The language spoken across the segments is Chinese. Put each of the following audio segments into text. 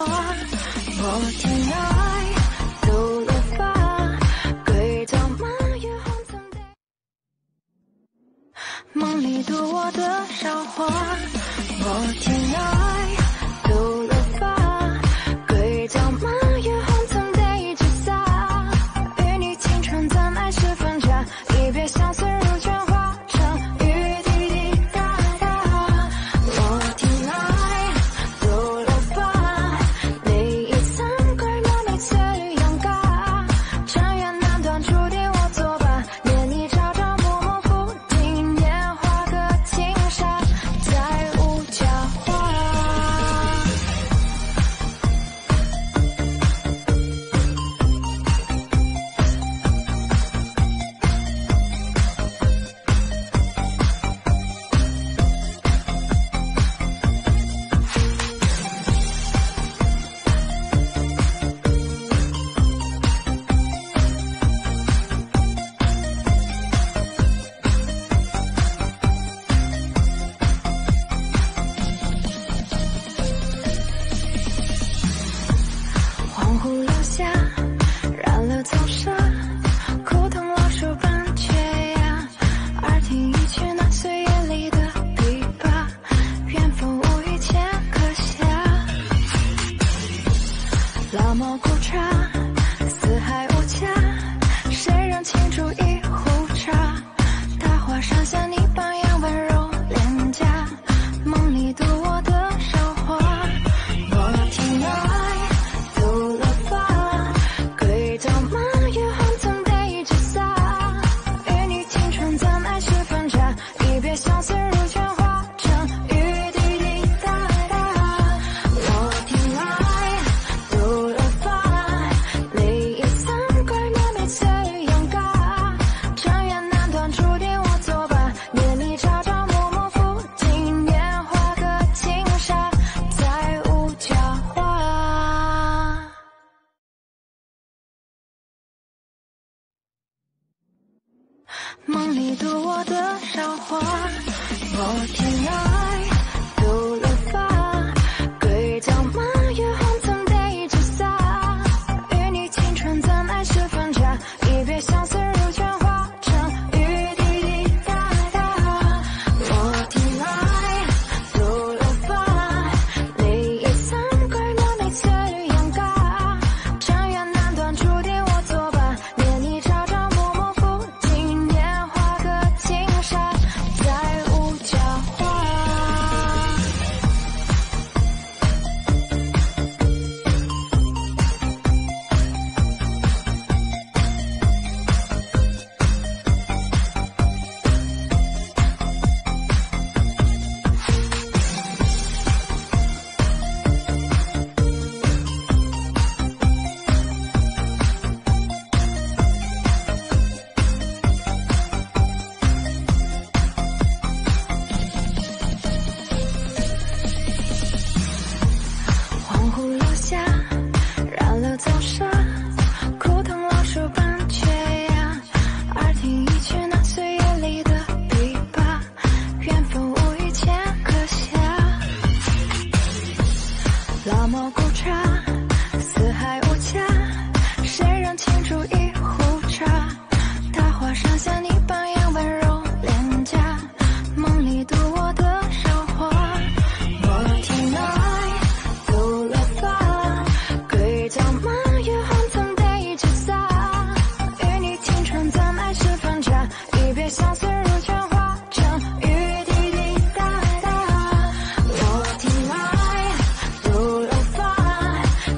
我天爱走了吧，归到满月红尘的梦里度我的韶华。我天爱走了吧，归到满月红尘的一枝洒，与你青春怎爱是分家，一别相随如卷化成雨滴滴答答。我天爱走了吧，泪已散归满眉翠绿杨嘎，尘缘难断，注定我作罢，念你朝朝暮暮浮萍，年华个轻纱，再无佳话。恍惚留下，染了草沙，枯藤老树般缺呀。耳听一曲那岁月里的琵琶，远风无语千颗夏。老猫古茶，四海无家，谁人倾注一壶茶？大花上下你般样温柔脸颊，梦里度我的韶华。我天爱走了吧，归到满月红尘的一枝洒，与你青春怎爱是分家，一别相随如卷化成雨滴滴答答。我天爱走了吧，泪已散归满眉翠绿杨嘎，尘缘难断，注定我作罢，念你朝朝暮暮浮萍，年华个轻纱，再无佳话。梦里度我的韶华。我天爱走了吧，归到满月红尘的一枝洒，与你青春怎爱是分家，一别相随如卷化成雨滴滴答答。我天爱走了吧，泪已散归满眉翠绿杨嘎，尘缘难断，注定我作罢，念你朝朝暮暮浮萍，年华个轻纱，再无佳话。恍惚留下，染了草沙，枯藤老树般缺呀。耳听一曲那岁月里的琵琶，远风无语千颗夏。老猫古茶，四海无家，谁人倾注一壶茶？大花上下你般样温柔脸颊，梦里度我的韶华。我天爱走了吧，归到满月红尘的一枝洒，与你青春怎爱是分家，一别相随如卷化成雨滴滴答答。我天爱走了吧，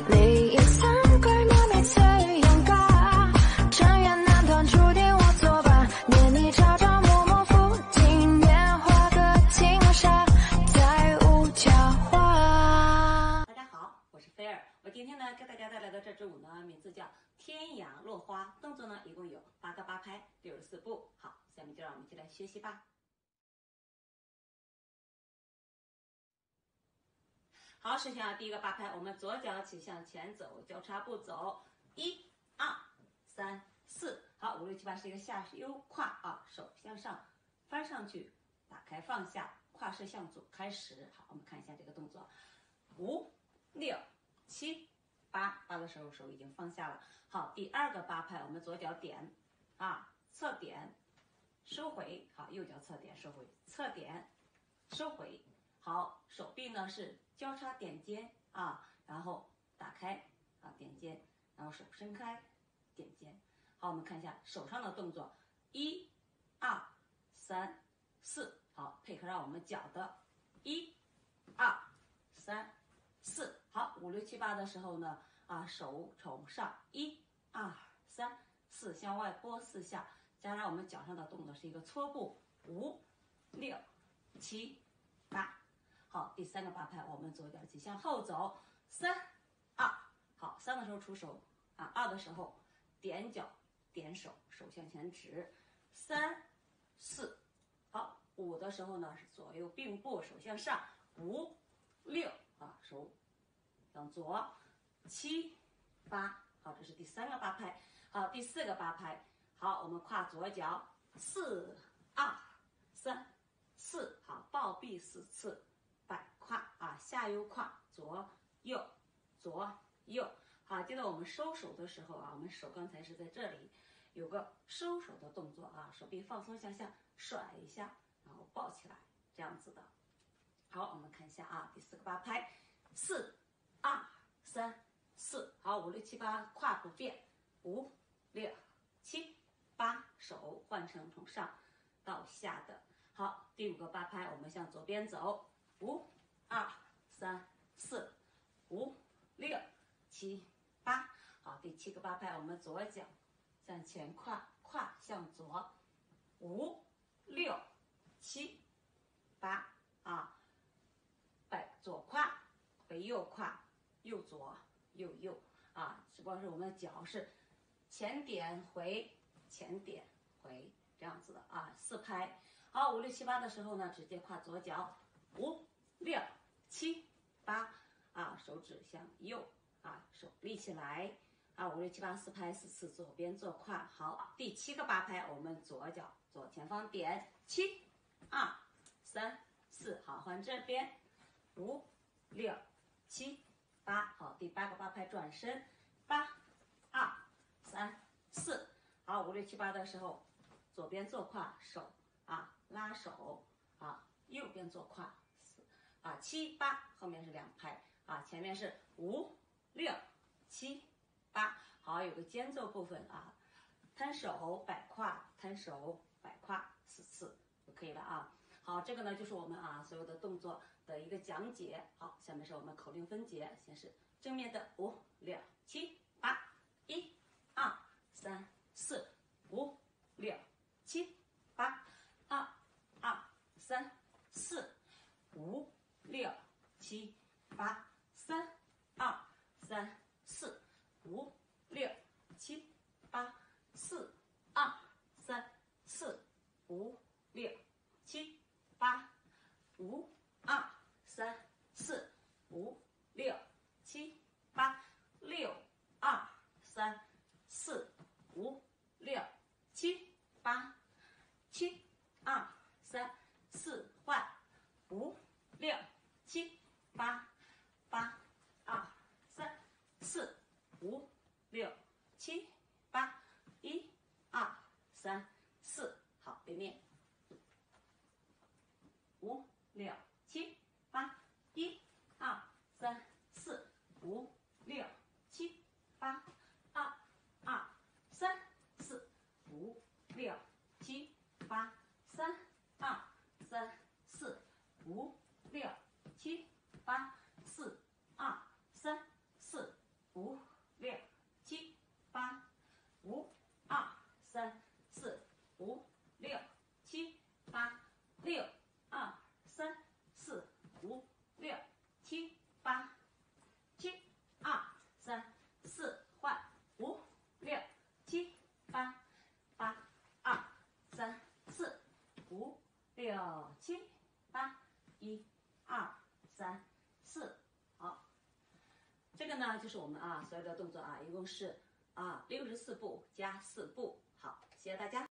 泪已散归满眉翠绿杨嘎，尘缘难断，注定我作罢，念你朝朝暮暮浮萍，年华个轻纱，再无佳话。大家好，我是菲儿。我今天呢给大家带来的这支舞呢，名字叫《天涯落花》，动作呢一共有8个8拍，64步。好，下面就让我们一起来学习吧。好，首先啊，第一个8拍，我们左脚起向前走，交叉步走，1、2、3、4。好，5、6、7、8是一个下优胯啊，手向上翻上去，打开放下，胯式向左开始。好，我们看一下这个动作，5、6、7、8的时候手已经放下了。好，第二个8拍，我们左脚点侧点收回，好，右脚侧点收回，侧点收回。好，手臂呢是交叉点肩然后打开点肩，然后手伸开点肩。好，我们看一下手上的动作，1、2、3、4。好，配合上我们脚的1、2、3、4。好，5、6、7、8的时候呢手从上1、2、3、4向外拨4下，加上我们脚上的动作是一个搓步，5、6、7、8。好，第三个8拍，我们左脚起向后走，3、2。好，3的时候出手2的时候点脚点手，手向前指，3、4。好，5的时候呢是左右并步，手向上，5、6手向左，7、8。好，这是第三个8拍。好，第四个8拍。好，我们跨左脚，4、2、3、4。好，抱臂4次，摆胯下右胯，左右左右。好，记得我们收手的时候我们手刚才是在这里有个收手的动作手臂放松向下甩一下，然后抱起来，这样子的。好，我们看一下第四个8拍，4、2、3、4。好，5、6、7、8胯不变，5、6、7、8，手换成从上到下的。好，第5个8拍，我们向左边走，5、2、3、4、5、6、7、8。好，第7个8拍，我们左脚向前跨，胯向左，5、6、7、8摆左胯回右胯，右左右右只不过是我们的脚是前点回前点回这样子的4拍。好，5、6、7、8的时候呢，直接跨左脚，5、6、7、8手指向右手立起来5、6、7、8 4拍4次，左边做胯。好，第7个8拍，我们左脚左前方点7、2、3、4。好，换这边5、6、7、8。好，第8个8拍转身8、2、3、4。好，5、6、7、8的时候，左边做胯，手拉手右边做胯7、8，后面是2拍前面是5、6、7、8。好，有个间奏部分摊手摆胯，摊手摆胯4次就可以了好，这个呢就是我们所有的动作的一个讲解。好，下面是我们口令分解，先是正面的5、6、7、8，1、2、3、4、5、6、7、8，2、2、3、4、5、6、7、8，3、2、3、4、5、6、7、8，4、2、3、4、5、6、7、8，5、2、3、4、5、6、7、8，6、2、3、4、5、6、7、8，7、2、3、4换5、6、7、8，8、2、3、4、5、6、7、8，1、2、3、4。好，背面5、6、7、8，1、2、3、4、5、6、7、8，2、2、3、4、5、6、7、8，3、2、3、4、5、6、7、8，4、2、3、4、5、6、7、8，5、2、3、4、5、6、7、8，6、2、3、4、5、6、7、8，7、2、3、4换5、6、7、8，8、2、3、4、5、6、7、8，1、2、3、4。好，这个呢就是我们所有的动作一共是64步加4步。好，谢谢大家。